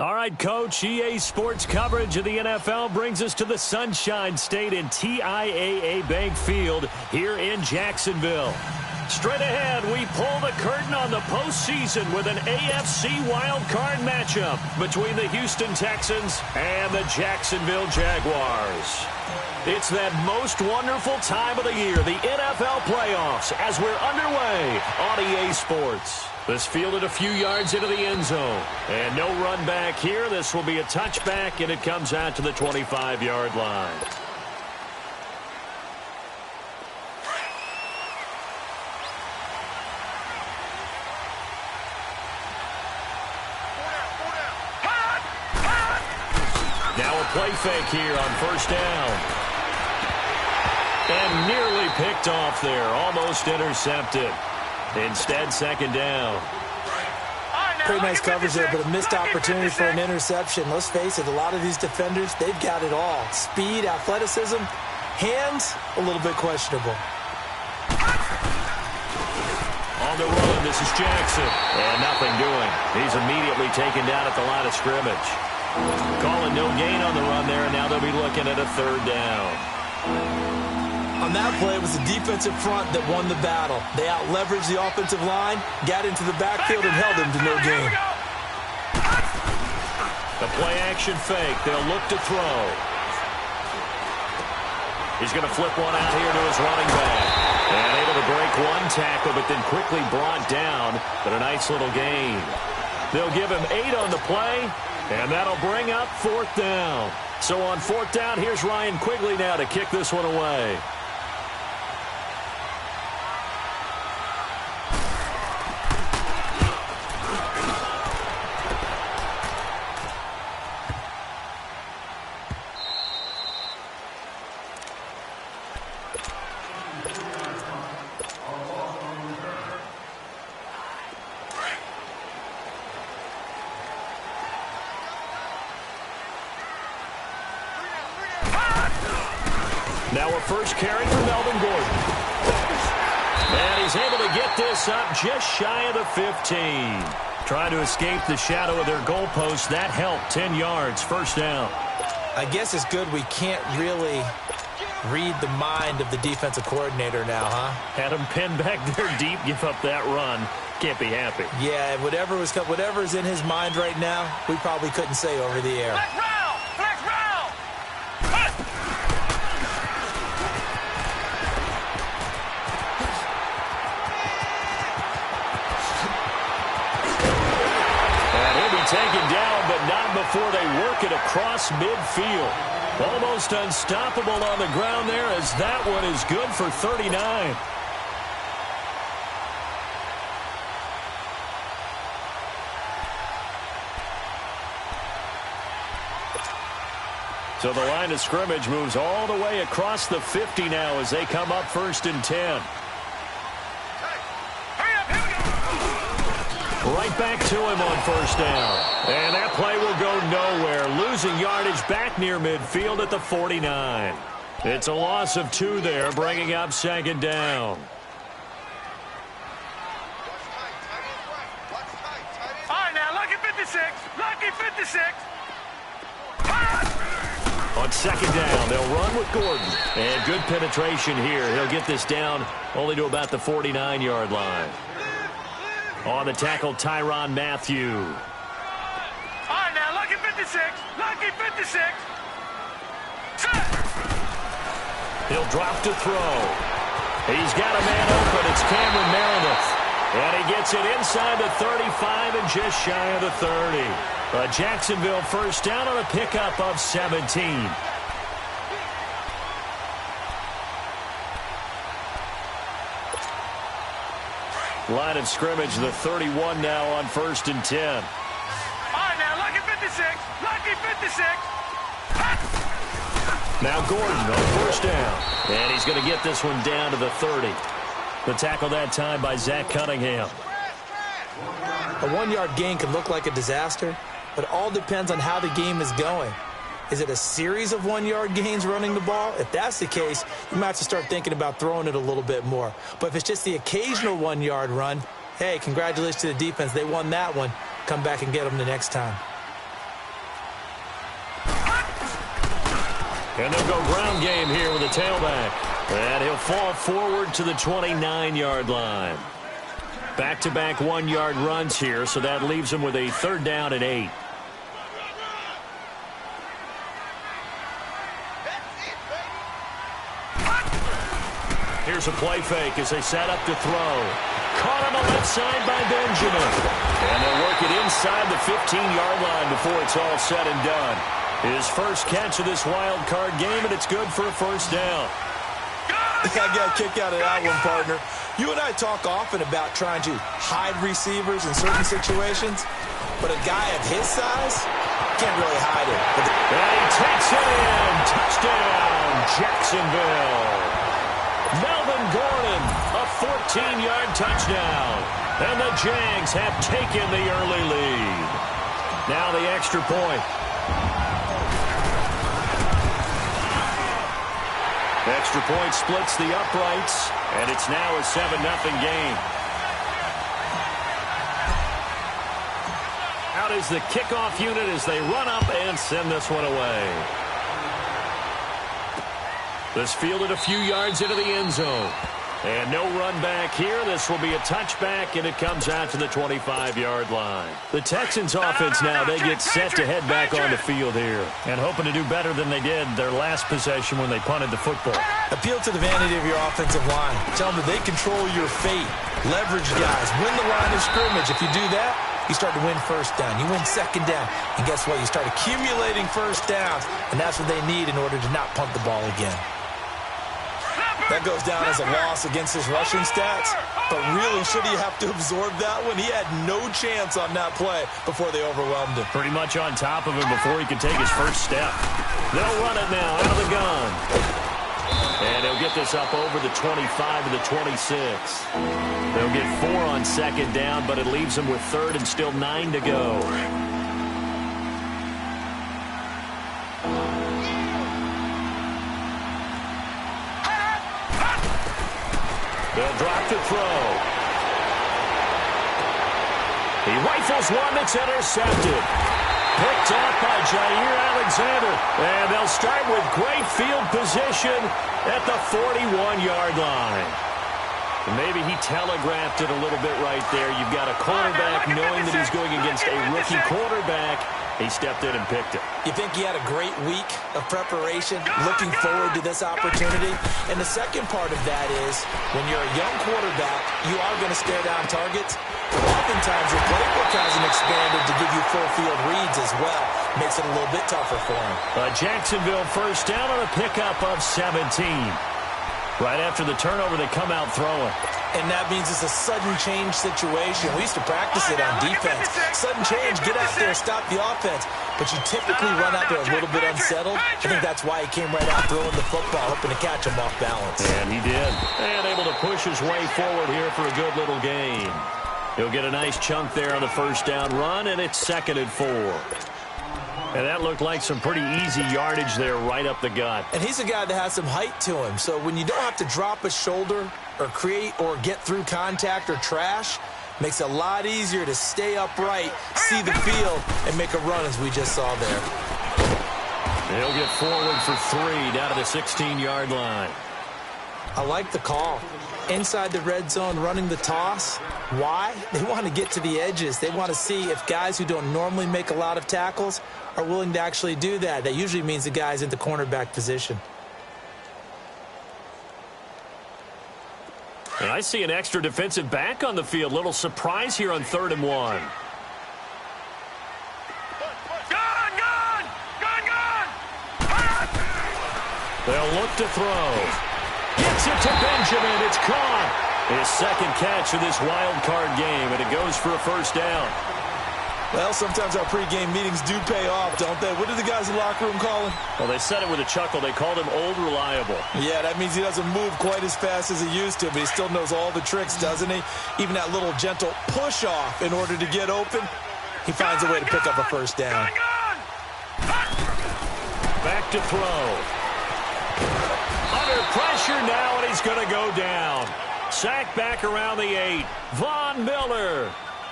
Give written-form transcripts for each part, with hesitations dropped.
All right, Coach, EA Sports coverage of the NFL brings us to the Sunshine State in TIAA Bank Field here in Jacksonville. Straight ahead, we pull the curtain on the postseason with an AFC wildcard matchup between the Houston Texans and the Jacksonville Jaguars. It's that most wonderful time of the year, the NFL playoffs, as we're underway on EA Sports. This fielded a few yards into the end zone. And no run back here. This will be a touchback, and it comes out to the 25-yard line. Now a play fake here on first down. And nearly picked off there. Almost intercepted. Instead, second down. Pretty nice coverage there, but a missed opportunity for an interception. Let's face it, a lot of these defenders, they've got it all. Speed, athleticism, hands, a little bit questionable. On the run, this is Jackson. And nothing doing. He's immediately taken down at the line of scrimmage. Calling no gain on the run there, and now they'll be looking at a third down. On that play, it was the defensive front that won the battle. They out-leveraged the offensive line, got into the backfield, and held him to no gain. The play-action fake. They'll look to throw. He's going to flip one out here to his running back. And able to break one tackle, but then quickly brought down. But a nice little gain. They'll give him 8 on the play, and that'll bring up fourth down. So on fourth down, here's Ryan Quigley now to kick this one away. Now a first carry for Melvin Gordon. And he's able to get this up just shy of the 15. Trying to escape the shadow of their goalpost. That helped. 10 yards, first down. I guess it's good we can't really read the mind of the defensive coordinator now, huh? Had him pinned back there deep, give up that run. Can't be happy. Yeah, whatever's in his mind right now, we probably couldn't say over the air. Taken down, but not before they work it across midfield. Almost unstoppable on the ground there, as that one is good for 39. So the line of scrimmage moves all the way across the 50 now as they come up first and 10. Right back to him on first down. And that play will go nowhere. Losing yardage back near midfield at the 49. It's a loss of 2 there, bringing up second down. All right, now, lucky 56. Lucky 56. On second down, they'll run with Gordon. And good penetration here. He'll get this down only to about the 49-yard line. On the tackle, Tyrann Mathieu. All right, now, lucky 56. Lucky 56. He'll drop to throw. He's got a man open. It's Cameron Meredith. And he gets it inside the 35 and just shy of the 30. A Jacksonville first down on a pickup of 17. Line of scrimmage, the 31 now on first and 10. All right, now, lucky 56. Lucky 56. Now Gordon on first down. And he's going to get this one down to the 30. The tackle that time by Zach Cunningham. A 1-yard gain can look like a disaster, but it all depends on how the game is going. Is it a series of 1-yard gains running the ball? If that's the case, you might have to start thinking about throwing it a little bit more. But if it's just the occasional 1-yard run, hey, congratulations to the defense. They won that one. Come back and get them the next time. And they'll go ground game here with a tailback. And he'll fall forward to the 29-yard line. Back-to-back 1-yard runs here, so that leaves him with a 3rd down and 8. Here's a play fake as they set up to throw. Caught on the left side by Benjamin. And they'll work it inside the 15-yard line before it's all said and done. His first catch of this wild card game, and it's good for a 1st down. I got a kick out of that one, partner. You and I talk often about trying to hide receivers in certain situations, but a guy of his size can't really hide it. And he takes it in. Touchdown, Jacksonville. Melvin Gordon, a 14-yard touchdown. And the Jags have taken the early lead. Now the extra point. Extra point splits the uprights, and it's now a 7-0 game. Out is the kickoff unit as they run up and send this one away. This fielded a few yards into the end zone. And no run back here. This will be a touchback, and it comes out to the 25-yard line. The Texans offense now, they get set to head back on the field here. And hoping to do better than they did their last possession when they punted the football. Appeal to the vanity of your offensive line. Tell them that they control your fate. Leverage guys. Win the line of scrimmage. If you do that, you start to win 1st down. You win 2nd down. And guess what? You start accumulating 1st downs. And that's what they need in order to not punt the ball again. That goes down as a loss against his rushing stats. But really, should he have to absorb that one? He had no chance on that play before they overwhelmed him. Pretty much on top of him before he could take his first step. They'll run it now out of the gun. And he'll get this up over the 25 to the 26. They'll get 4 on 2nd down, but it leaves them with 3rd and still 9 to go. They'll drop to throw. He rifles one that's intercepted. Picked up by Jair Alexander. And they'll start with great field position at the 41-yard line. Maybe he telegraphed it a little bit right there. You've got a quarterback knowing that he's going against a rookie quarterback. He stepped in and picked it. You think he had a great week of preparation, looking forward to this opportunity? And the second part of that is, when you're a young quarterback, you are going to stare down targets. Oftentimes, your playbook hasn't expanded to give you full field reads as well. Makes it a little bit tougher for him. Jacksonville 1st down on a pickup of 17. Right after the turnover, they come out throwing. And that means it's a sudden change situation. We used to practice it on defense. Sudden change, get out there, stop the offense. But you typically run out there a little bit unsettled. I think that's why he came right out throwing the football, hoping to catch him off balance. And he did. And able to push his way forward here for a good little gain. He'll get a nice chunk there on the 1st down run, and it's 2nd and 4. And that looked like some pretty easy yardage there right up the gut. And he's a guy that has some height to him. So when you don't have to drop a shoulder or create or get through contact or trash, makes it a lot easier to stay upright, see the field, and make a run as we just saw there. He'll get forward for 3 down to the 16-yard line. I like the call. Inside the red zone, running the toss. Why? They want to get to the edges. They want to see if guys who don't normally make a lot of tackles are willing to actually do that. That usually means the guy's in the cornerback position. And I see an extra defensive back on the field. Little surprise here on 3rd and 1. They'll look to throw. Gets it to Benjamin. It's caught. His 2nd catch of this wild card game, and it goes for a 1st down. Well, sometimes our pregame meetings do pay off, don't they? What did the guys in the locker room call him? Well, they said it with a chuckle. They called him Old Reliable. Yeah, that means he doesn't move quite as fast as he used to, but he still knows all the tricks, doesn't he? Even that little gentle push-off in order to get open, he finds a way to pick up a 1st down. Back to throw. Under pressure now, and he's going to go down. Sacked back around the 8. Von Miller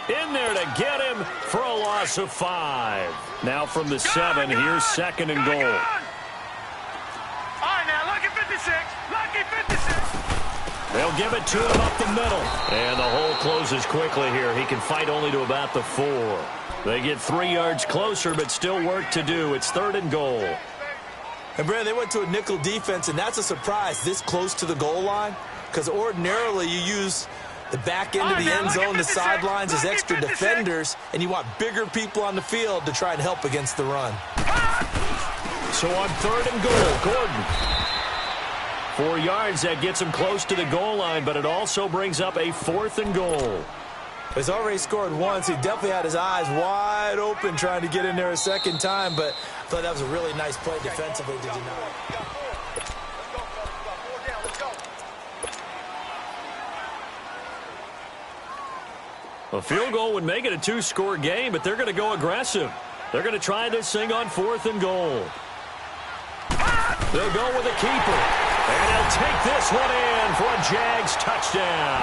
in there to get him for a loss of 5. Now from the 7, here's 2nd and goal. They'll give it to him up the middle. And the hole closes quickly here. He can fight only to about the 4. They get 3 yards closer, but still work to do. It's 3rd and goal. And, Brandon, they went to a nickel defense, and that's a surprise this close to the goal line, because ordinarily you use the back end of the end zone, the sidelines as extra defenders, and you want bigger people on the field to try and help against the run. So on 3rd and goal, Gordon. 4 yards, that gets him close to the goal line, but it also brings up a 4th and goal. He's already scored once. He definitely had his eyes wide open trying to get in there a second time, but I thought that was a really nice play defensively to deny. A field goal would make it a 2-score game, but they're going to go aggressive. They're going to try this thing on 4th and goal. They'll go with a keeper. And they'll take this one in for a Jags touchdown.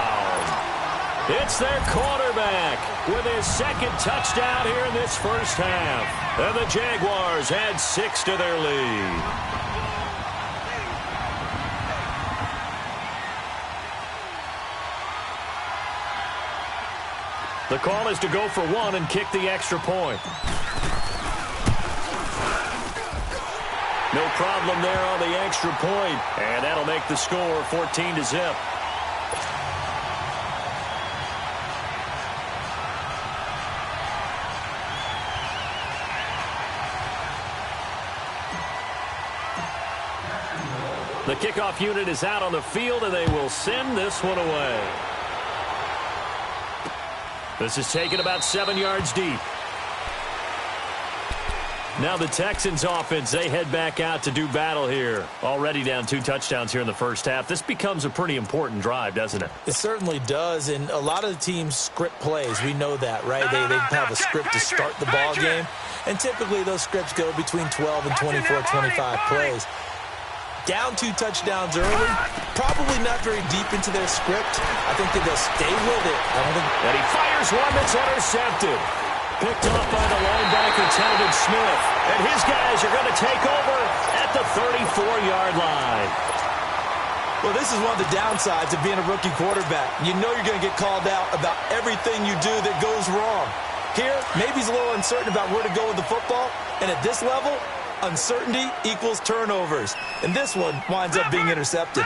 It's their quarterback with his 2nd touchdown here in this first half. And the Jaguars add 6 to their lead. The call is to go for 1 and kick the extra point. No problem there on the extra point. And that'll make the score 14-0. The kickoff unit is out on the field, and they will send this one away. This is taken about 7 yards deep. Now the Texans offense, they head back out to do battle here. Already down 2 touchdowns here in the first half. This becomes a pretty important drive, doesn't it? It certainly does, and a lot of the teams script plays. We know that, right? They have a script to start the ball game, and typically those scripts go between 12 and 24, 25 plays. Down 2 touchdowns early, probably not very deep into their script. I think that they'll stay with it. And he fires one that's intercepted. Picked off by the linebacker, Talvin Smith. And his guys are going to take over at the 34-yard line. Well, this is one of the downsides of being a rookie quarterback. You know you're going to get called out about everything you do that goes wrong. Here, maybe he's a little uncertain about where to go with the football. And at this level, uncertainty equals turnovers. And this one winds up being intercepted.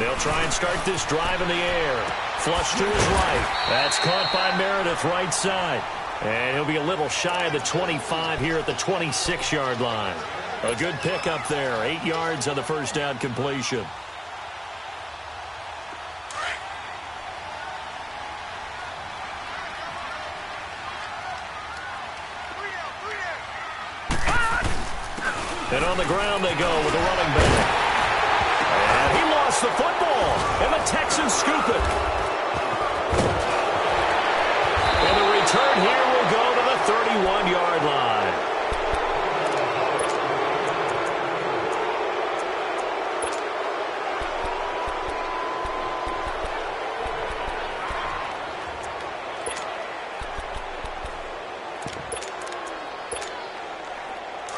They'll try and start this drive in the air. Flush to his right. That's caught by Meredith right side. And he'll be a little shy of the 25 here at the 26-yard line. A good pickup there. 8 yards on the first down completion. And on the ground they go with the running back. And he lost the football. And the Texans scoop it. And the return here will go to the 31-yard line.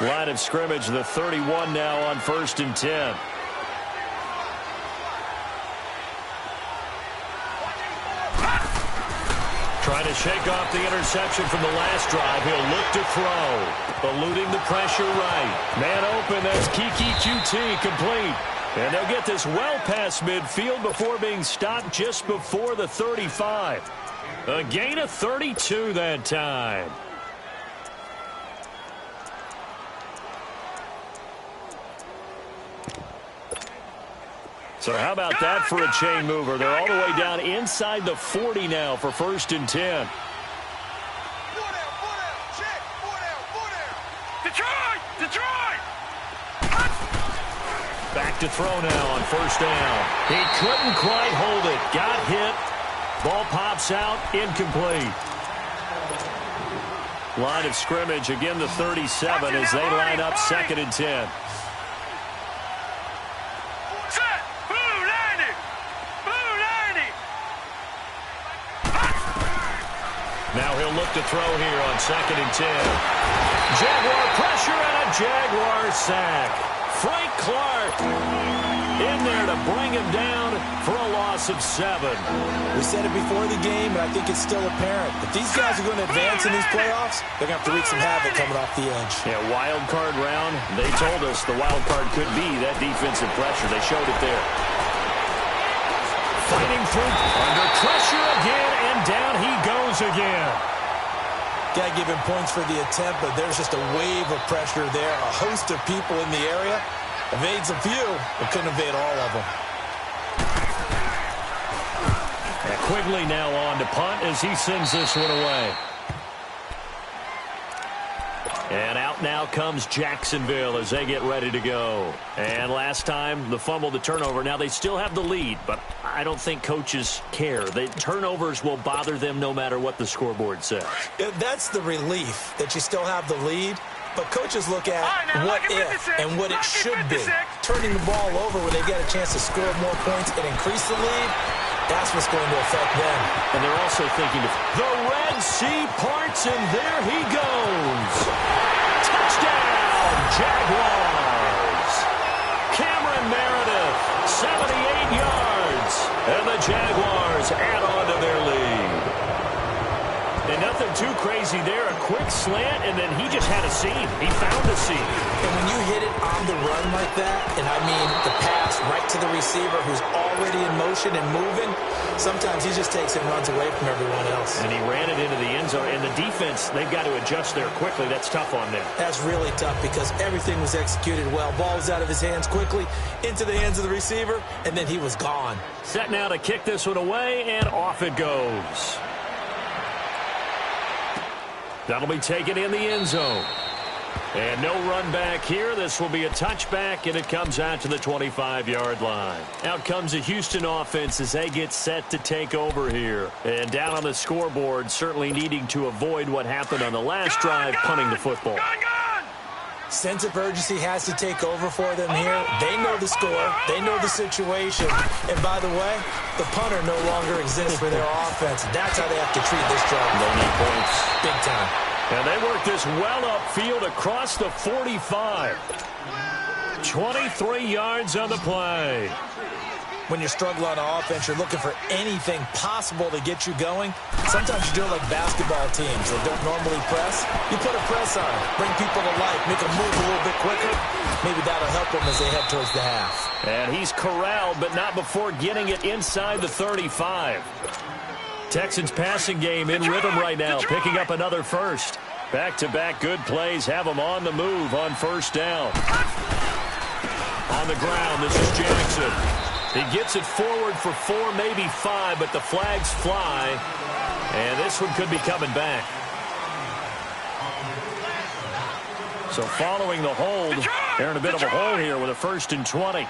Line of scrimmage, the 31 now on 1st and 10. Trying to shake off the interception from the last drive. He'll look to throw. Eluding the pressure right. Man open, that's Kiki QT complete. And they'll get this well past midfield before being stopped just before the 35. A gain of 32 that time. So how about that for a chain mover? They're all the way down inside the 40 now for 1st and 10. Back to throw now on 1st down. He couldn't quite hold it. Got hit. Ball pops out. Incomplete. Line of scrimmage, again the 37 as they line up 2nd and 10. Now he'll look to throw here on 2nd and 10. Jaguar pressure and a Jaguar sack. Frank Clark in there to bring him down for a loss of 7. We said it before the game, and I think it's still apparent. If these guys are going to advance in these playoffs, they're going to have to wreak some havoc coming off the edge. Yeah, wild card round. They told us the wild card could be that defensive pressure. They showed it there. Fighting through, under pressure again, and down he goes again. Got to give him points for the attempt, but there's just a wave of pressure there. A host of people in the area. Evades a few, but couldn't evade all of them. And Quigley now on to punt as he sends this one away. And out now comes Jacksonville as they get ready to go. And last time, the fumble, the turnover. Now they still have the lead, but I don't think coaches care. The turnovers will bother them no matter what the scoreboard says. Yeah, that's the relief, that you still have the lead. But coaches look at what if and what it should be. Turning the ball over where they've got a chance to score more points and increase the lead, that's what's going to affect them. And they're also thinking of the Red Sea parts, and there he goes. Touchdown, Jaguars. Cameron Meredith, 78 yards. And the Jaguars add on to their lead. And nothing too crazy there. A quick slant, and then he just had a seam. He found a seam. And when you hit it on the run like that, and I mean the pass right to the receiver who's already in motion and moving, sometimes he just takes it and runs away from everyone else. And he ran it into the end zone. And the defense, they've got to adjust there quickly. That's tough on them. That's really tough because everything was executed well. Ball was out of his hands quickly, into the hands of the receiver, and then he was gone. Set now to kick this one away, and off it goes. That'll be taken in the end zone. And no run back here. This will be a touchback, and it comes out to the 25-yard line. Out comes the Houston offense as they get set to take over here. And down on the scoreboard, certainly needing to avoid what happened on the last drive, punting the football. Sense of urgency has to take over for them here. They know the score. They know the situation. And by the way, the punter no longer exists for their offense. That's how they have to treat this drive. They need points. Big time. And they work this well upfield across the 45. 23 yards on the play. When you're struggling on offense, you're looking for anything possible to get you going. Sometimes you do it like basketball teams that don't normally press. You put a press on it, bring people to life, make them move a little bit quicker. Maybe that'll help them as they head towards the half. And he's corralled, but not before getting it inside the 35. Texans passing game in rhythm right now, picking up another first. Back-to-back good plays have them on the move on first down. On the ground, this is Jackson. He gets it forward for 4, maybe 5, but the flags fly. And this one could be coming back. So following the hold, they're in a bit of a hole here with a 1st and 20. All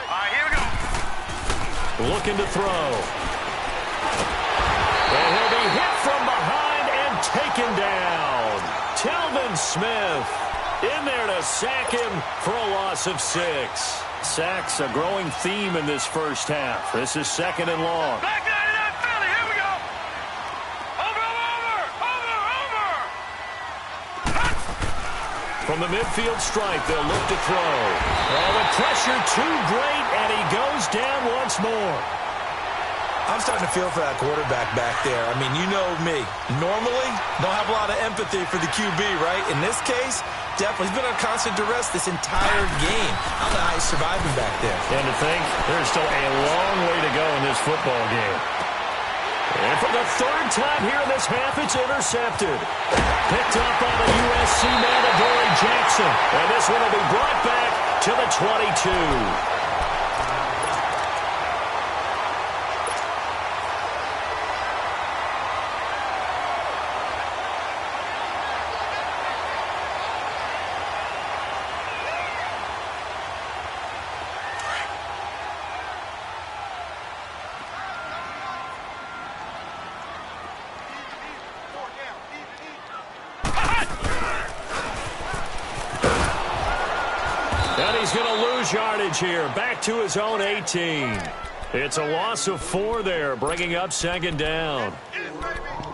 right, here we go. Looking to throw. And he'll be hit from behind and taken down. Telvin Smith in there to sack him for a loss of 6. Sacks a growing theme in this first half. This is 2nd and long. Back 99 Philly, here we go. Over. From the midfield stripe, they'll look to throw. Oh, the pressure too great, and he goes down once more. I'm starting to feel for that quarterback back there. I mean, you know me. Normally, don't have a lot of empathy for the QB, right? In this case, definitely. He's been on constant duress this entire game. I don't know how he's surviving back there. And to think, there's still a long way to go in this football game. And for the 3rd time here in this half, it's intercepted. Picked up by the USC man, Adoree Jackson. And this one will be brought back to the 22. And he's going to lose yardage here. Back to his own 18. It's a loss of 4 there, bringing up second down.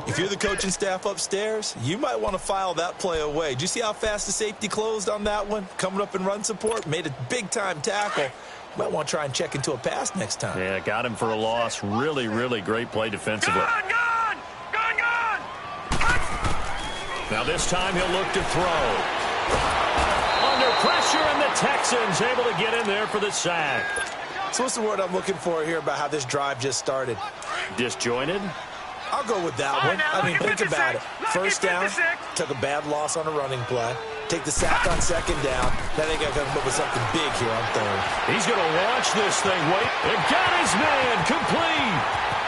If you're the coaching staff upstairs, you might want to file that play away. Did you see how fast the safety closed on that one? Coming up in run support, made a big-time tackle. You might want to try and check into a pass next time. Yeah, got him for a loss. Really, really great play defensively. Gone! Now this time he'll look to throw. Under pressure, and the Texans able to get in there for the sack. So what's the word I'm looking for here about how this drive just started? Disjointed? I'll go with that one. I mean, think about it. First down, took a bad loss on a running play. Take the sack on second down. Now they got to come up with something big here on third. He's going to launch this thing. Wait. It got his man. Complete.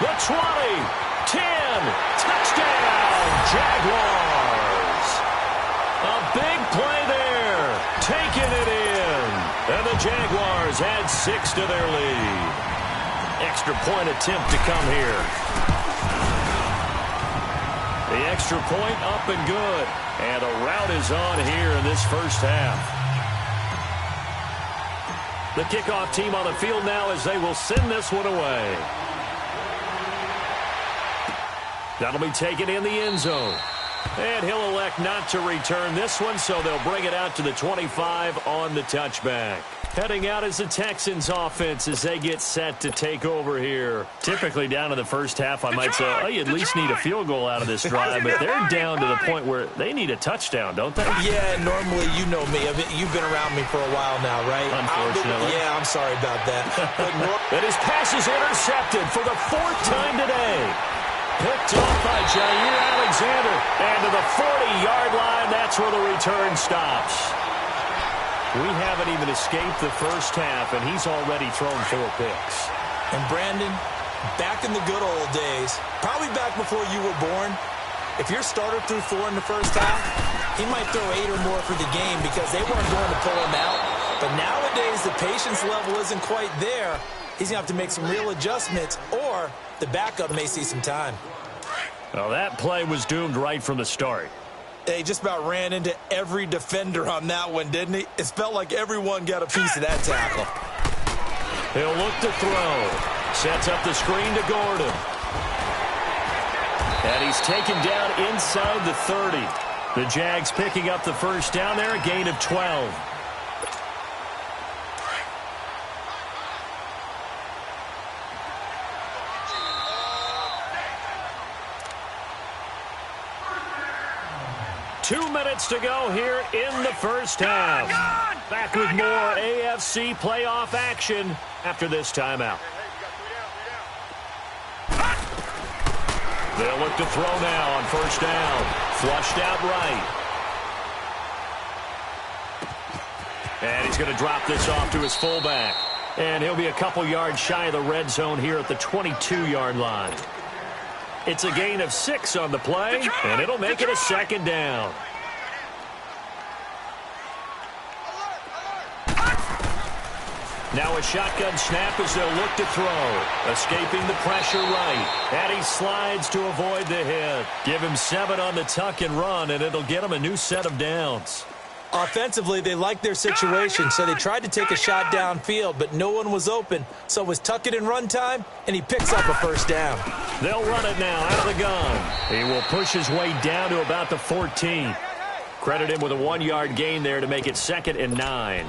The 20. 10. Touchdown. Jaguars. A big play there. Taking it in. And the Jaguars add 6 to their lead. Extra point attempt to come here. The extra point up and good. And a rout is on here in this first half. The kickoff team on the field now as they will send this one away. That'll be taken in the end zone. And he'll elect not to return this one, so they'll bring it out to the 25 on the touchback. Heading out is the Texans offense as they get set to take over here. Typically down in the first half, I might say, oh, you at least need a field goal out of this drive, but they're down to the point where they need a touchdown, don't they? Yeah, normally, you know me. You've been around me for a while now, right? Unfortunately. Yeah, I'm sorry about that. But his pass is intercepted for the 4th time today. Picked off by Jair Alexander. And to the 40-yard line, that's where the return stops. We haven't even escaped the first half, and he's already thrown 4 picks. And Brandon, back in the good old days, probably back before you were born, if your starter threw 4 in the first half, he might throw 8 or more for the game because they weren't going to pull him out. But nowadays, the patience level isn't quite there. He's going to have to make some real adjustments, or the backup may see some time. Well, that play was doomed right from the start. He just about ran into every defender on that one, didn't he? It felt like everyone got a piece of that tackle. He'll look to throw. Sets up the screen to Gordon. And he's taken down inside the 30. The Jags picking up the first down there, a gain of 12. Two minutes to go here in the first half. Back with more AFC playoff action after this timeout. They'll look to throw now on first down. Flushed out right. And he's going to drop this off to his fullback. And he'll be a couple yards shy of the red zone here at the 22-yard line. It's a gain of 6 on the play, and it'll make it a second down. Now a shotgun snap as they'll look to throw. Escaping the pressure right. And he slides to avoid the hit. Give him 7 on the tuck and run, and it'll get him a new set of downs. Offensively, they liked their situation, so they tried to take a shot downfield, but no one was open. So it was tuck it and run time, and he picks up a first down. They'll run it now out of the gun. He will push his way down to about the 14. Credit him with a 1-yard gain there to make it 2nd and 9.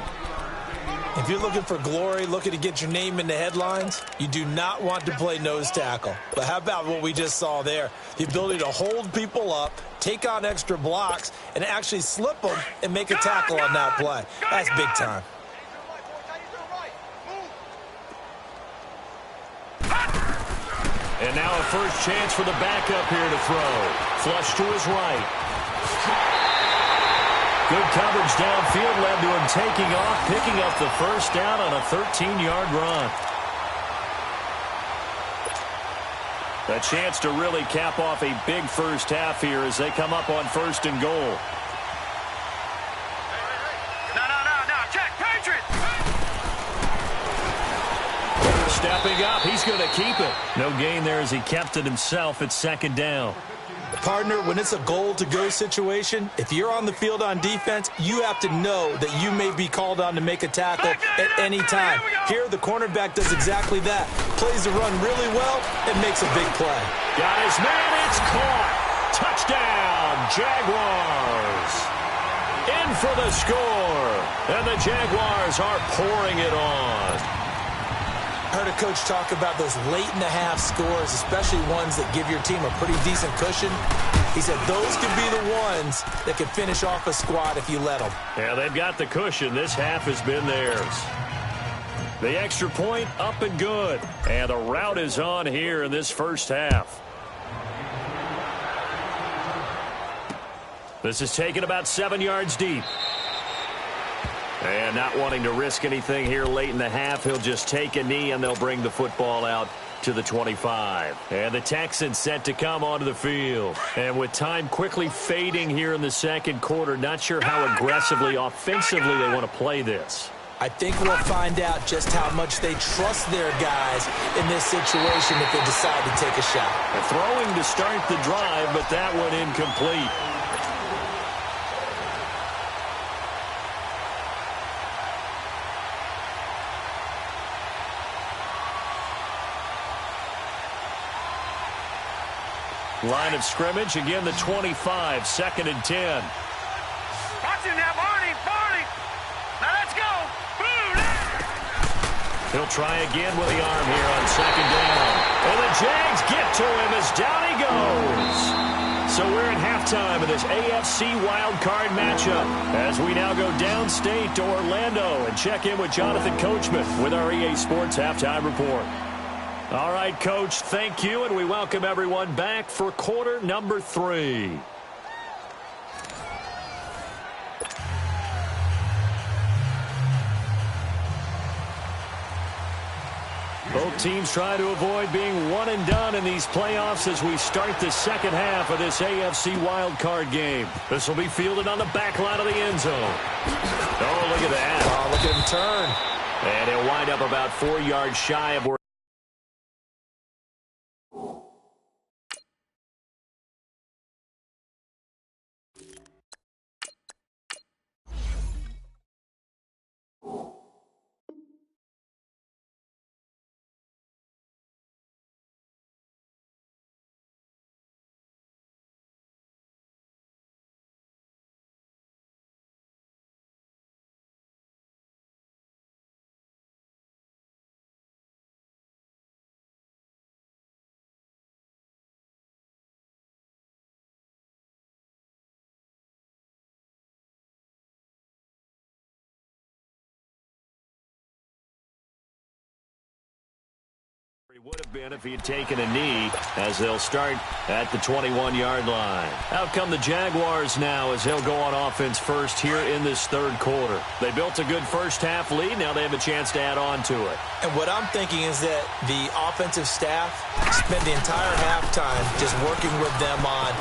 If you're looking for glory, looking to get your name in the headlines, you do not want to play nose tackle. But how about what we just saw there? The ability to hold people up, take on extra blocks, and actually slip them and make a tackle on that play. That's big time. And now a first chance for the backup here to throw. Flush to his right. Good coverage downfield led to him taking off, picking up the first down on a 13-yard run. A chance to really cap off a big first half here as they come up on 1st and goal. No, check, Patriots! Stepping up, he's going to keep it. No gain there as he kept it himself at 2nd down. Partner, when it's a goal-to-go situation, if you're on the field on defense, you have to know that you may be called on to make a tackle at any time. Here, the cornerback does exactly that. Plays the run really well and makes a big play. Got his man, it's caught. Touchdown, Jaguars. In for the score. And the Jaguars are pouring it on. I heard a coach talk about those late-in-the-half scores, especially ones that give your team a pretty decent cushion. He said those could be the ones that could finish off a squad if you let them. Yeah, they've got the cushion. This half has been theirs. The extra point up and good. And the route is on here in this first half. This is taken about 7 yards deep. And not wanting to risk anything here late in the half, he'll just take a knee and they'll bring the football out to the 25. And the Texans set to come onto the field. And with time quickly fading here in the second quarter, not sure how aggressively, offensively they want to play this. I think we'll find out just how much they trust their guys in this situation if they decide to take a shot. They're throwing to start the drive, but that one incomplete. Line of scrimmage, again the 25, 2nd and 10. Watch him now, Barney, Barney. Now let's go. Boom. He'll try again with the arm here on 2nd down. And the Jags get to him as down he goes. So we're at halftime of this AFC Wildcard matchup as we now go downstate to Orlando and check in with Jonathan Coachman with our EA Sports Halftime Report. All right, Coach, thank you, and we welcome everyone back for quarter number 3. Both teams try to avoid being one and done in these playoffs as we start the second half of this AFC wildcard game. This will be fielded on the back line of the end zone. Oh, look at that. Oh, look at him turn. And he'll wind up about 4 yards shy of where he would have been if he had taken a knee, as they'll start at the 21-yard line. Out come the Jaguars now as they'll go on offense first here in this third quarter. They built a good first half lead. Now they have a chance to add on to it. And what I'm thinking is that the offensive staff spent the entire halftime just working with them on,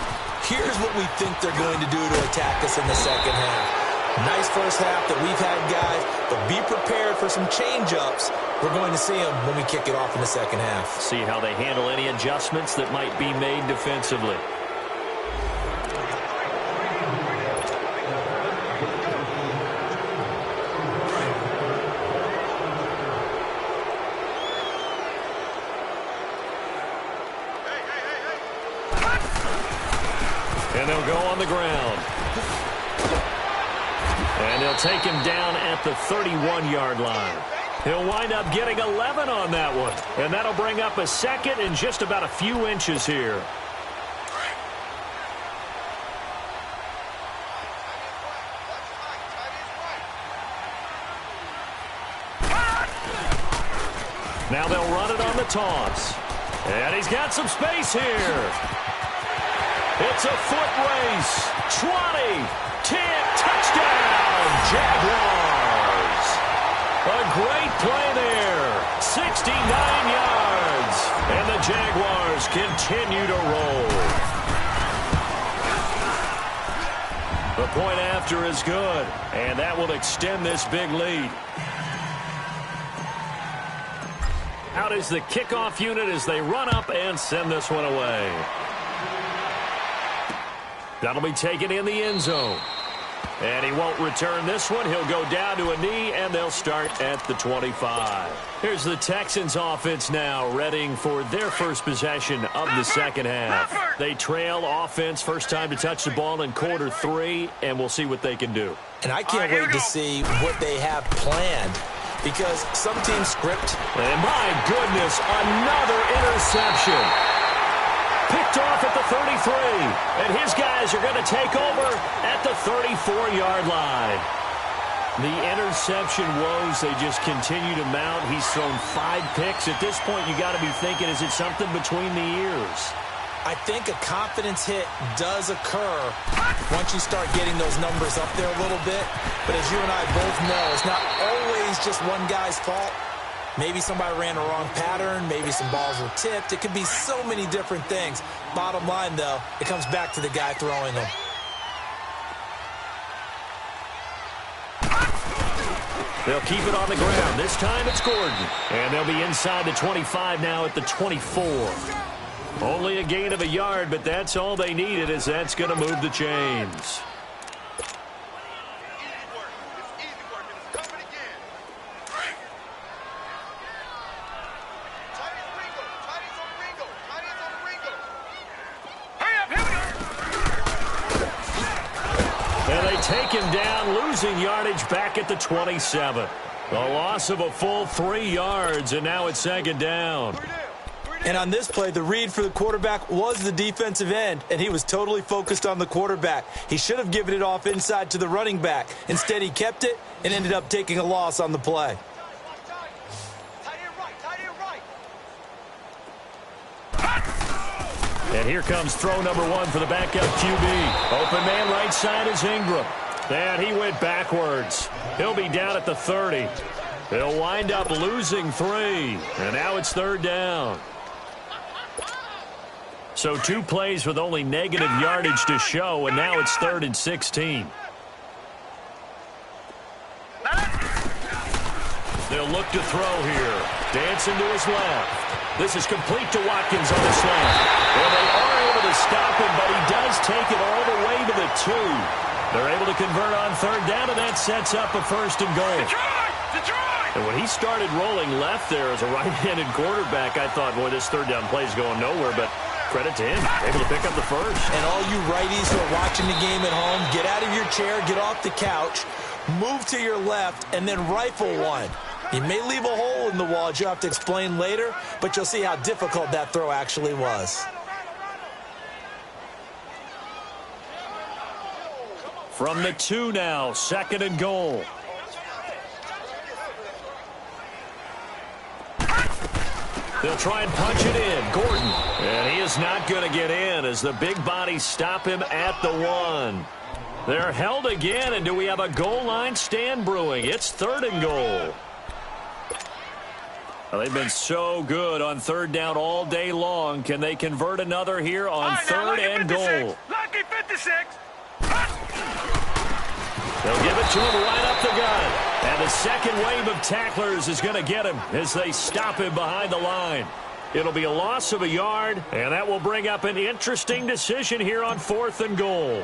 here's what we think they're going to do to attack us in the second half. Nice first half that we've had, guys, but be prepared for some change-ups. We're going to see them when we kick it off in the second half. See how they handle any adjustments that might be made defensively. And they'll go on the ground. And they'll take him down at the 31-yard line. He'll wind up getting 11 on that one. And that'll bring up a second and just about a few inches here. Now they'll run it on the toss. And he's got some space here. It's a foot race. 20, 10, touchdown, Jaguars. A great play there. 69 yards. And the Jaguars continue to roll. The point after is good. And that will extend this big lead. Out is the kickoff unit as they run up and send this one away. That'll be taken in the end zone. And he won't return this one. He'll go down to a knee, and they'll start at the 25. Here's the Texans offense now, readying for their first possession of the second half. They trail offense, first time to touch the ball in quarter 3, and we'll see what they can do. And I can't wait to see what they have planned, because some teams script. And my goodness, another interception. Picked off at the 33, and his guys are going to take over at the 34-yard line. The interception woes, they just continue to mount. He's thrown 5 picks. At this point, you got to be thinking, is it something between the ears? I think a confidence hit does occur once you start getting those numbers up there a little bit. But as you and I both know, it's not always just one guy's fault. Maybe somebody ran a wrong pattern. Maybe some balls were tipped. It could be so many different things. Bottom line, though, it comes back to the guy throwing them. They'll keep it on the ground. This time it's Gordon. And they'll be inside the 25 now at the 24. Only a gain of a yard, but that's all they needed, as that's going to move the chains. Take him down, losing yardage back at the 27. The loss of a full 3 yards, and now it's second down. And on this play, the read for the quarterback was the defensive end, and he was totally focused on the quarterback. He should have given it off inside to the running back. Instead, he kept it and ended up taking a loss on the play. And here comes throw number 1 for the backup QB. Open man right side is Ingram. And he went backwards. He'll be down at the 30. He'll wind up losing 3. And now it's third down. So 2 plays with only negative yardage to show, and now it's 3rd and 16. They'll look to throw here. Dancing to his left. This is complete to Watkins on the slant. Well, they are able to stop him, but he does take it all the way to the 2. They're able to convert on third down, and that sets up a 1st and goal. Detroit! And when he started rolling left there as a right-handed quarterback, I thought, boy, this third down play is going nowhere, but credit to him, able to pick up the 1st. And all you righties who are watching the game at home, get out of your chair, get off the couch, move to your left, and then rifle one. You may leave a hole in the wall, as you have to explain later, but you'll see how difficult that throw actually was. From the 2 now, 2nd and goal. They'll try and punch it in. Gordon. And he is not going to get in as the big bodies stop him at the 1. They're held again, and do we have a goal line stand brewing? It's 3rd and goal. Well, they've been so good on third down all day long. Can they convert another here on third and goal? Lucky 56. They'll give it to him right up the gut. And the second wave of tacklers is going to get him as they stop him behind the line. It'll be a loss of a yard, and that will bring up an interesting decision here on 4th and goal.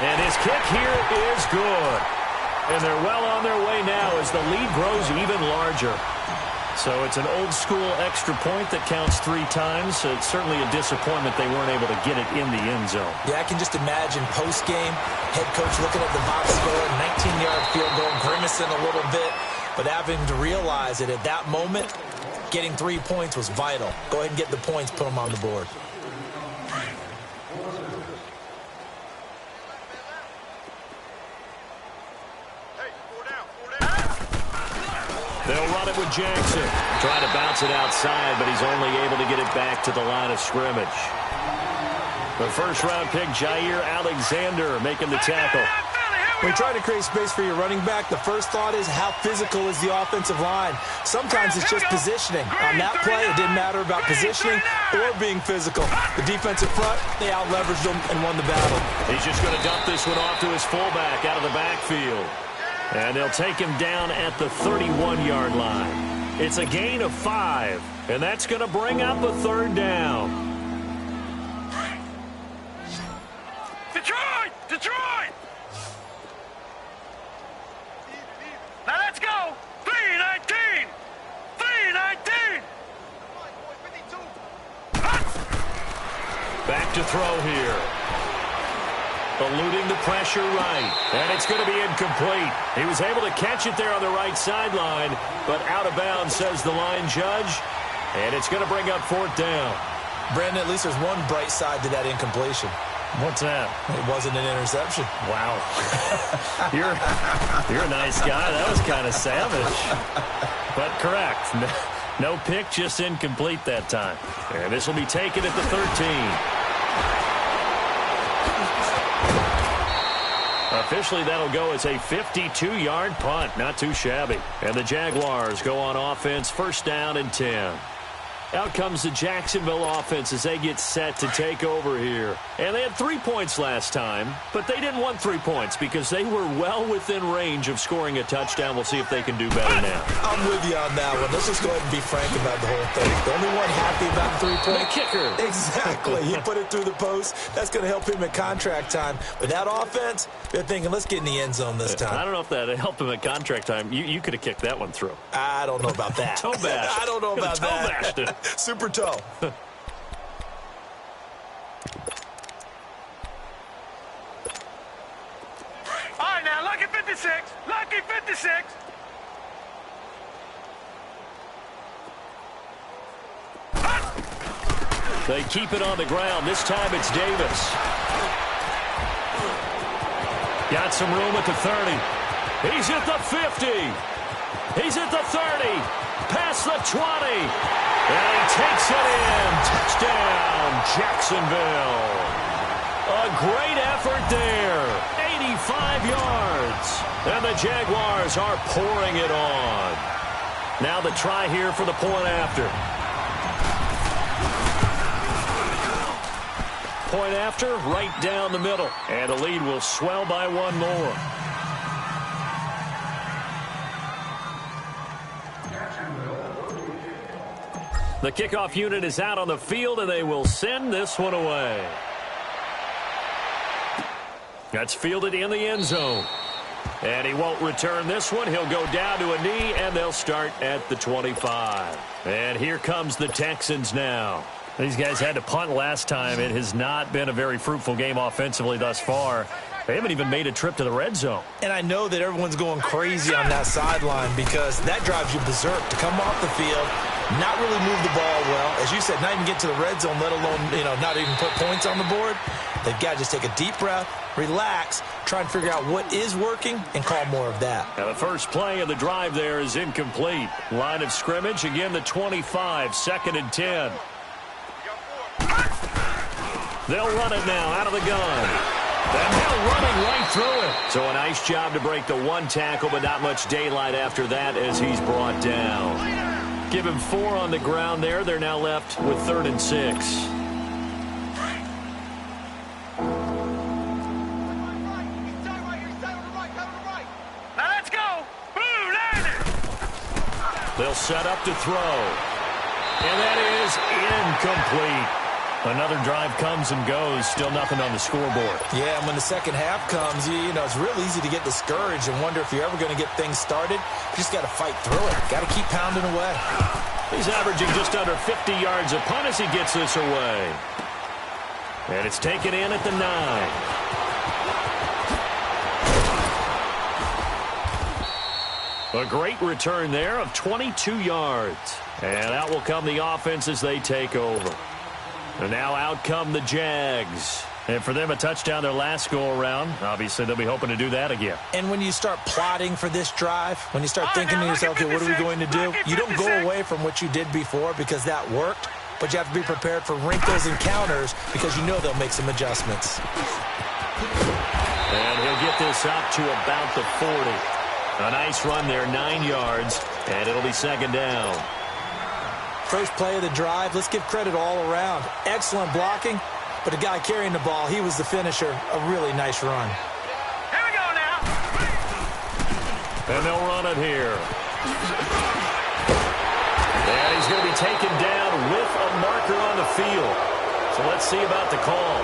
And his kick here is good. And they're well on their way now as the lead grows even larger. So it's an old-school extra point that counts 3 times. So it's certainly a disappointment they weren't able to get it in the end zone. Yeah, I can just imagine post-game, head coach looking at the box score, 19-yard field goal, grimacing a little bit, but having to realize that at that moment, getting 3 points was vital. Go ahead and get the points, put them on the board. They'll run it with Jackson. Trying to bounce it outside, but he's only able to get it back to the line of scrimmage. The first-round pick, Jair Alexander, making the tackle. When you try to create space for your running back, the first thought is how physical is the offensive line. Sometimes it's just positioning. On that play, it didn't matter about positioning or being physical. The defensive front, they out-leveraged them and won the battle. He's just going to dump this one off to his fullback out of the backfield. And they'll take him down at the 31-yard line. It's a gain of 5, and that's going to bring up a third down. Back to throw here. Eluding the pressure right. And it's going to be incomplete. He was able to catch it there on the right sideline, but out of bounds, says the line judge. And it's going to bring up 4th down. Brandon, at least there's one bright side to that incompletion. What's that? It wasn't an interception. Wow. You're a nice guy. That was kind of savage. But correct. No pick, just incomplete that time. And this will be taken at the 13. Officially, that'll go as a 52-yard punt. Not too shabby. And the Jaguars go on offense, 1st down and 10. Out comes the Jacksonville offense as they get set to take over here. And they had 3 points last time, but they didn't want 3 points because they were well within range of scoring a touchdown. We'll see if they can do better now. I'm with you on that one. Let's just go ahead and be frank about the whole thing. The only one happy about the 3-point. The kicker. Exactly. He put it through the post. That's going to help him at contract time. But that offense, they're thinking, let's get in the end zone this time. I don't know if that helped him at contract time. You could have kicked that one through. I don't know about that. Toe bashed. I don't know about toe that. Bashed it. Super toe. All right, now, lucky 56. Lucky 56. They keep it on the ground. This time it's Davis. Got some room at the 30. He's at the 50. He's at the 30. Past the 20. And he takes it in. Touchdown, Jacksonville. A great effort there. 85 yards. And the Jaguars are pouring it on. Now the try here for the point after. Point after, right down the middle. And the lead will swell by 1 more. The kickoff unit is out on the field, and they will send this one away. That's fielded in the end zone. And he won't return this one. He'll go down to a knee, and they'll start at the 25. And here comes the Texans now. These guys had to punt last time. It has not been a very fruitful game offensively thus far. They haven't even made a trip to the red zone. And I know that everyone's going crazy on that sideline because that drives you berserk to come off the field, not really move the ball well. As you said, not even get to the red zone, let alone, not even put points on the board. They've got to just take a deep breath, relax, try and figure out what is working, and call more of that. Now the first play of the drive there is incomplete. Line of scrimmage, again the 25, 2nd and 10. They'll run it now out of the gun. And they're running right through it. So a nice job to break the 1 tackle, but not much daylight after that as he's brought down. Give him 4 on the ground there. They're now left with 3rd and 6. Now let's go. Boom, land it. They'll set up to throw. And that is incomplete. Another drive comes and goes. Still nothing on the scoreboard. Yeah, and when the second half comes, it's real easy to get discouraged and wonder if you're ever going to get things started. You just got to fight through it. Got to keep pounding away. He's averaging just under 50 yards a punt as he gets this away. And it's taken in at the 9. A great return there of 22 yards. And out will come the offense as they take over. And now out come the Jags. And for them, a touchdown their last go-around. Obviously, they'll be hoping to do that again. And when you start plotting for this drive, when you start thinking to yourself, okay, what are we going to do? You don't go away from what you did before because that worked, but you have to be prepared for wrinkles and counters because you know they'll make some adjustments. And he'll get this up to about the 40. A nice run there, 9 yards, and it'll be 2nd down. First play of the drive, let's give credit all around. Excellent blocking, but the guy carrying the ball, he was the finisher. A really nice run. Here we go now. And they'll run it here. And he's going to be taken down with a marker on the field. So let's see about the call.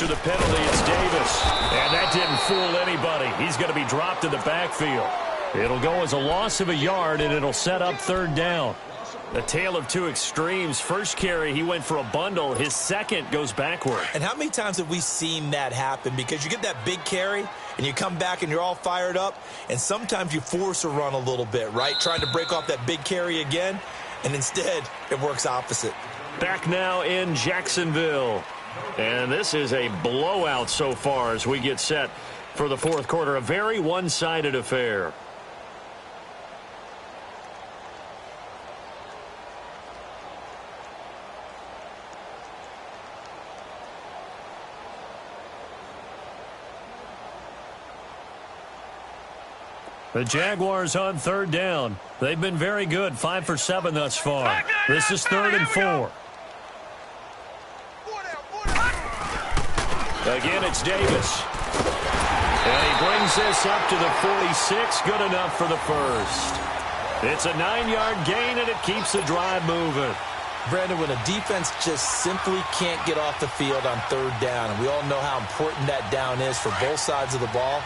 After the penalty, it's Davis. And that didn't fool anybody. He's going to be dropped in the backfield. It'll go as a loss of a yard, and it'll set up third down. A tale of two extremes. First carry, he went for a bundle. His second goes backward. And how many times have we seen that happen? Because you get that big carry, and you come back and you're all fired up, and sometimes you force a run a little bit, right? Trying to break off that big carry again, and instead it works opposite. Back now in Jacksonville. And this is a blowout so far as we get set for the fourth quarter. A very one-sided affair. The Jaguars on third down. They've been very good, 5 for 7 thus far. This is 3rd and 4. Again, it's Davis. And he brings this up to the 46. Good enough for the first. It's a 9-yard gain, and it keeps the drive moving. Brandon, when a defense just simply can't get off the field on third down, and we all know how important that down is for both sides of the ball,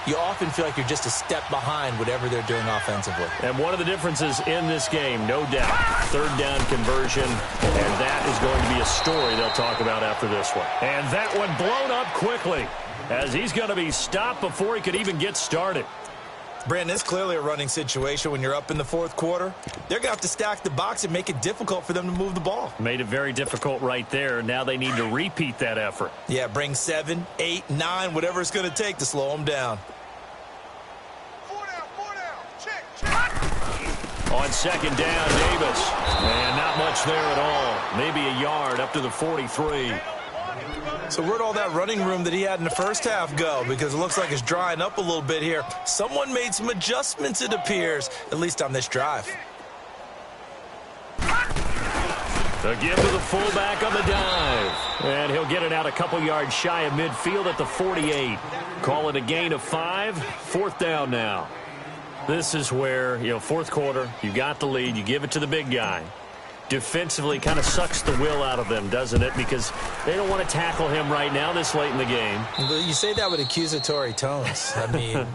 you often feel like you're just a step behind whatever they're doing offensively. And one of the differences in this game, no doubt, third down conversion, and that is going to be a story they'll talk about after this one. And that one blown up quickly as he's going to be stopped before he could even get started. Brandon, it's clearly a running situation when you're up in the fourth quarter. They're going to have to stack the box and make it difficult for them to move the ball. Made it very difficult right there. Now they need to repeat that effort. Yeah, bring 7, 8, 9, whatever it's going to take to slow them down. On second down, Davis. And not much there at all. Maybe a yard up to the 43. So where'd all that running room that he had in the first half go? Because it looks like it's drying up a little bit here. Someone made some adjustments, it appears, at least on this drive. The give to the fullback on the dive. And he'll get it out a couple yards shy of midfield at the 48. Call it a gain of 5. 4th down now. This is where, fourth quarter, you got the lead, you give it to the big guy. Defensively kind of sucks the will out of them, doesn't it? Because they don't want to tackle him right now this late in the game. You say that with accusatory tones. I mean,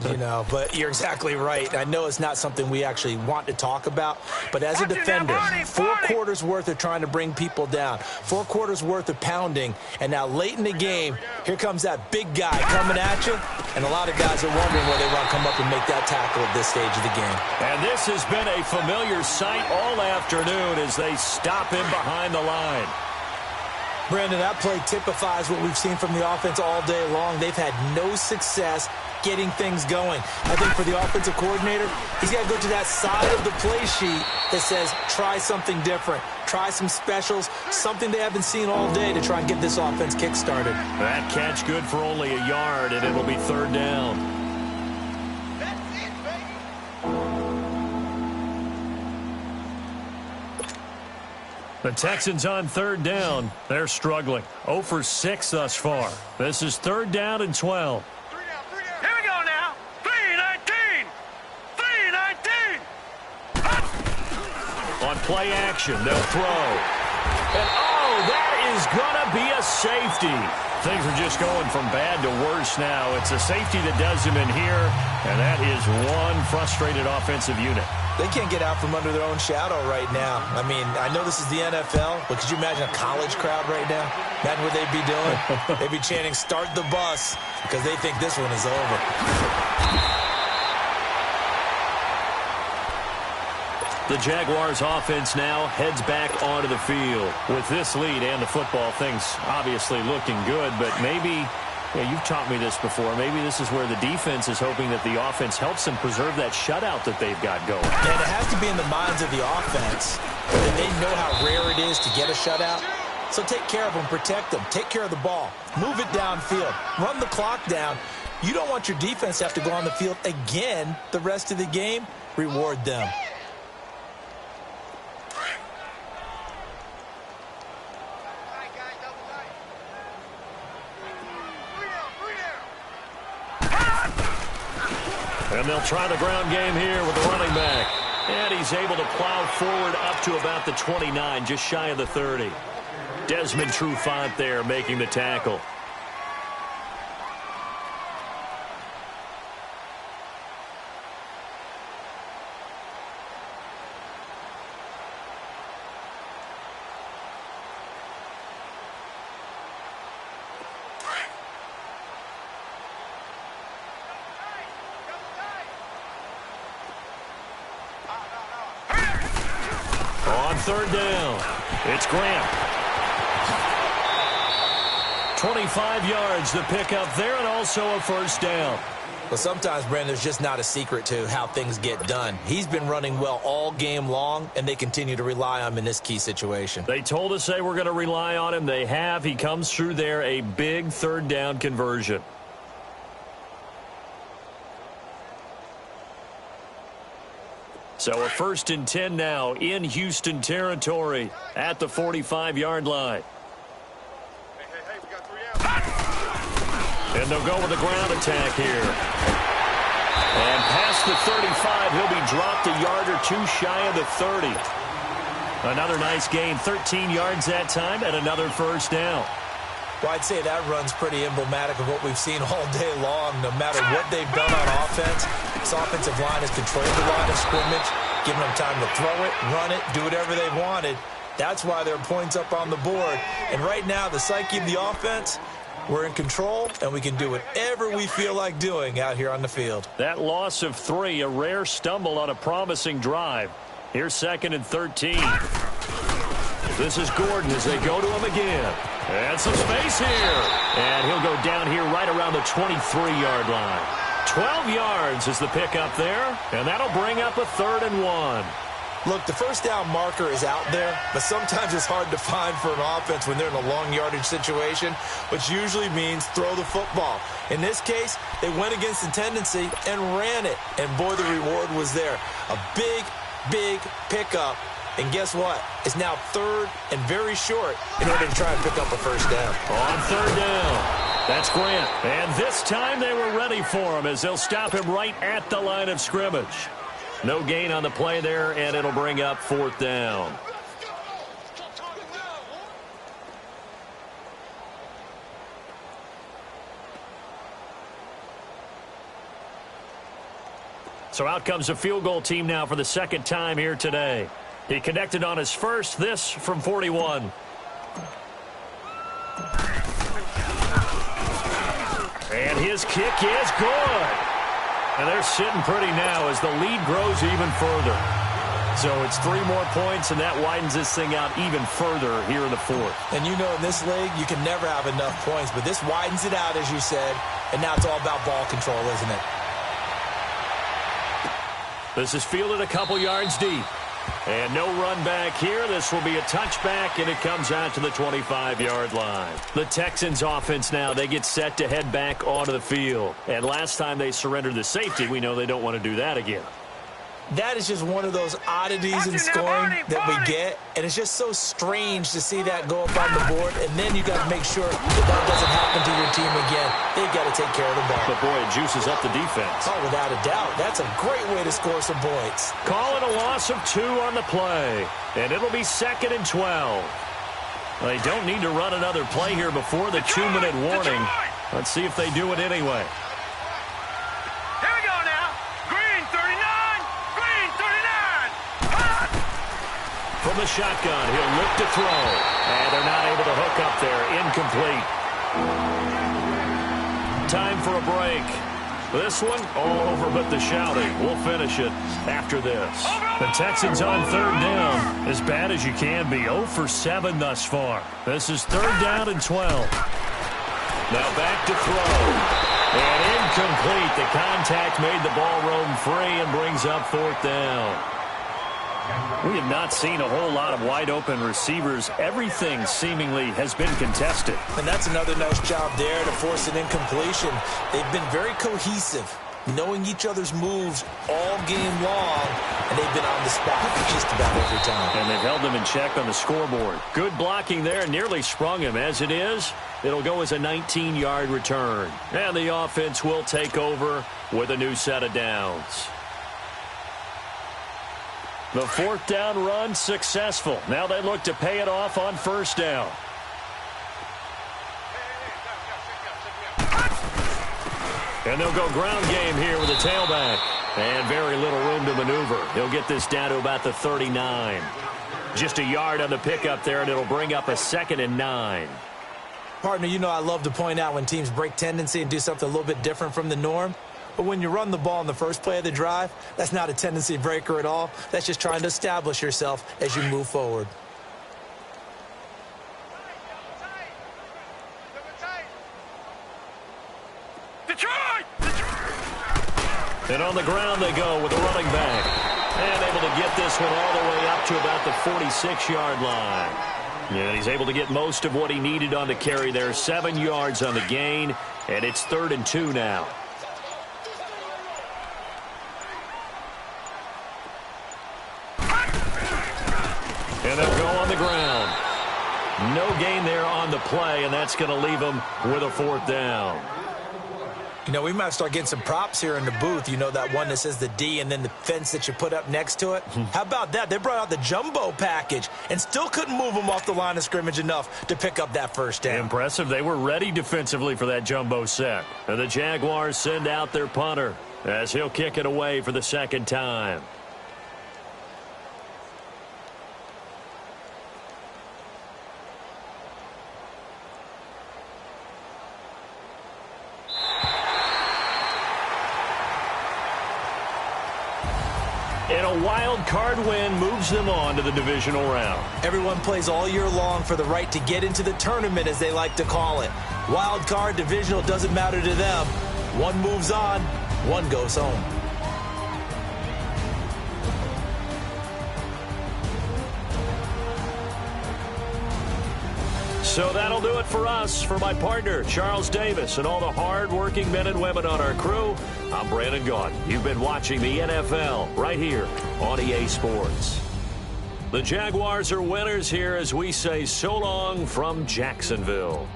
but you're exactly right. I know it's not something we actually want to talk about, but as a defender, 4 quarters worth of trying to bring people down, 4 quarters worth of pounding, and now late in the game, here comes that big guy coming at you, and a lot of guys are wondering whether they want to come up and make that tackle at this stage of the game. And this has been a familiar sight all afternoon as they stop him behind the line. Brandon, that play typifies what we've seen from the offense all day long. They've had no success getting things going. I think for the offensive coordinator, he's got to go to that side of the play sheet that says, try something different. Try some specials, something they haven't seen all day to try and get this offense kick-started. That catch good for only a yard, and it'll be 3rd down. The Texans on 3rd down. They're struggling. 0 for 6 thus far. This is 3rd down and 12. Here we go now. 3-19. 3-19. On play action, they'll throw. And, that is going to be a safety. Things are just going from bad to worse now. It's a safety that does him in here, and that is one frustrated offensive unit. They can't get out from under their own shadow right now. I mean, I know this is the NFL, but could you imagine a college crowd right now? Imagine what they'd be doing. They'd be chanting, "Start the bus," because they think this one is over. The Jaguars offense now heads back onto the field. With this lead and the football, things obviously looking good, but maybe, you've taught me this before, maybe this is where the defense is hoping that the offense helps them preserve that shutout that they've got going. And it has to be in the minds of the offense that they know how rare it is to get a shutout. So take care of them, protect them, take care of the ball, move it downfield, run the clock down. You don't want your defense to have to go on the field again the rest of the game. Reward them. And they'll try the ground game here with the running back. And he's able to plow forward up to about the 29, just shy of the 30. Desmond Trufant there making the tackle. On third down, it's Grant. 25 yards the pickup there, and also a first down. Well, sometimes, Brandon, there's just not a secret to how things get done. He's been running well all game long, and they continue to rely on him in this key situation. They told us they were going to rely on him. They have. He comes through there, a big third down conversion. So a 1st and 10 now in Houston territory at the 45-yard line. And they'll go with a ground attack here. And past the 35, he'll be dropped a yard or two shy of the 30. Another nice gain, 13 yards that time, and another first down. Well, I'd say that run's pretty emblematic of what we've seen all day long. No matter what they've done on offense, this offensive line has controlled the line of scrimmage, giving them time to throw it, run it, do whatever they wanted. That's why there are points up on the board. And right now, the psyche of the offense, we're in control, and we can do whatever we feel like doing out here on the field. That loss of 3, a rare stumble on a promising drive. Here's 2nd and 13. This is Gordon as they go to him again. And some space here. And he'll go down here right around the 23-yard line. 12 yards is the pickup there, and that'll bring up a 3rd and 1. Look, the first down marker is out there, but sometimes it's hard to find for an offense when they're in a long yardage situation, which usually means throw the football. In this case, they went against the tendency and ran it, and boy, the reward was there. A big, big pickup, and guess what? It's now 3rd and very short in order to try and pick up a first down. On 3rd down, that's Grant, and this time they were ready for him as they'll stop him right at the line of scrimmage. No gain on the play there, and it'll bring up 4th down. So out comes a field goal team now for the 2nd time here today. He connected on his first, this from 41. And his kick is good. And they're sitting pretty now as the lead grows even further. So it's 3 more points, and that widens this thing out even further here in the 4th. And you know, in this league, you can never have enough points, but this widens it out, as you said, and now it's all about ball control, isn't it? This is fielded a couple yards deep. And no run back here. This will be a touchback, and it comes out to the 25-yard line. The Texans offense now, they get set to head back onto the field. And last time they surrendered the safety, we know they don't want to do that again. That is just one of those oddities in scoring that we get, and it's just so strange to see that go up on the board, and then you got to make sure that doesn't happen to your team again. They've got to take care of the ball. But boy, it juices up the defense. Oh, without a doubt. That's a great way to score some points. Call it a loss of 2 on the play, and it'll be 2nd and 12. They don't need to run another play here before the 2-minute warning. Let's see if they do it anyway. From the shotgun, he'll look to throw. And they're not able to hook up there. Incomplete. Time for a break. This one, all over but the shouting. We'll finish it after this. The Texans on 3rd down. As bad as you can be. 0 for 7 thus far. This is 3rd down and 12. Now back to throw. And incomplete. The contact made the ball roam free and brings up 4th down. We have not seen a whole lot of wide-open receivers. Everything seemingly has been contested. And that's another nice job there to force an incompletion. They've been very cohesive, knowing each other's moves all game long, and they've been on the spot just about every time. And they've held them in check on the scoreboard. Good blocking there, nearly sprung him. As it is, it'll go as a 19-yard return. And the offense will take over with a new set of downs. The 4th down run successful. Now they look to pay it off on 1st down. And they'll go ground game here with a tailback. And very little room to maneuver. He'll get this down to about the 39. Just a yard on the pickup there, and it'll bring up a 2nd and 9. Partner, you know I love to point out when teams break tendency and do something a little bit different from the norm. But when you run the ball in the first play of the drive, that's not a tendency breaker at all. That's just trying to establish yourself as you move forward. And on the ground they go with the running back. And able to get this one all the way up to about the 46-yard line. And he's able to get most of what he needed on the carry there. 7 yards on the gain, and it's 3rd and 2 now. And they'll go on the ground. No gain there on the play, and that's going to leave him with a 4th down. You know, we might start getting some props here in the booth. You know, that one that says the D and then the fence that you put up next to it. How about that? They brought out the jumbo package and still couldn't move him off the line of scrimmage enough to pick up that first down. Impressive. They were ready defensively for that jumbo set. And the Jaguars send out their punter as he'll kick it away for the 2nd time. And a wild card win moves them on to the divisional round. Everyone plays all year long for the right to get into the tournament, as they like to call it. Wild card, divisional, doesn't matter to them. One moves on, one goes home. So that'll do it for us. For my partner, Charles Davis, and all the hard-working men and women on our crew, I'm Brandon Gaudin. You've been watching the NFL right here on EA Sports. The Jaguars are winners here as we say so long from Jacksonville.